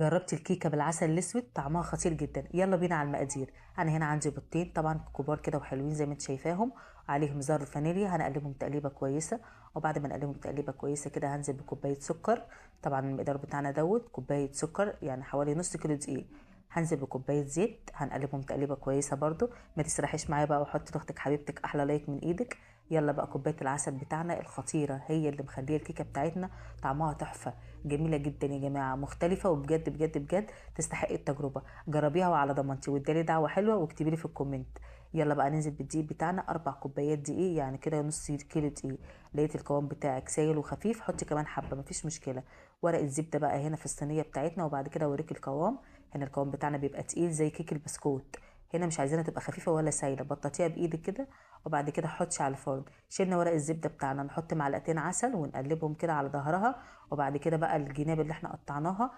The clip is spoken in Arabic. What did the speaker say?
جربت الكيكه بالعسل الاسود، طعمها خطير جدا. يلا بينا على المقادير. انا هنا عندي بيضتين طبعا كبار كده وحلوين زي ما انت شايفاهم، عليهم زر فانيليا، هنقلبهم تقليبه كويسه. وبعد ما نقلبهم تقليبه كويسه كده هنزل بكوبايه سكر. طبعا المقدار بتاعنا دوت كوبايه سكر، يعني حوالي نص كيلو دقيق. هنزل بكوبايه زيت، هنقلبهم تقليبه كويسه برضو. ما تسرحيش معايا بقى، وحطي لاختك حبيبتك احلى لايك من ايدك. يلا بقى كوبايه العسل بتاعنا الخطيره هي اللي مخليه الكيكه بتاعتنا طعمها تحفه، جميله جدا يا جماعه، مختلفه وبجد بجد بجد تستحق التجربه. جربيها وعلى ضمانتي، وادالي دعوه حلوه واكتبي لي في الكومنت. يلا بقى ننزل بالدقيق بتاعنا 4 كوبايات دقيق، يعني كده نص كيلو دقيق. لقيت القوام بتاعك سايل وخفيف، حطي كمان حبه مفيش مشكله. ورقه زبده بقى هنا في الصينيه بتاعتنا، وبعد كده اوريك القوام. هنا القوام بتاعنا بيبقى تقيل زي كيك البسكوت. هنا مش عايزينها تبقى خفيفه ولا سايله، بططيها بايدك كده. وبعد كده حطي على الفرن. شلنا ورق الزبده بتاعنا، نحط معلقتين عسل ونقلبهم كده على ظهرها. وبعد كده بقى الجناب اللي احنا قطعناها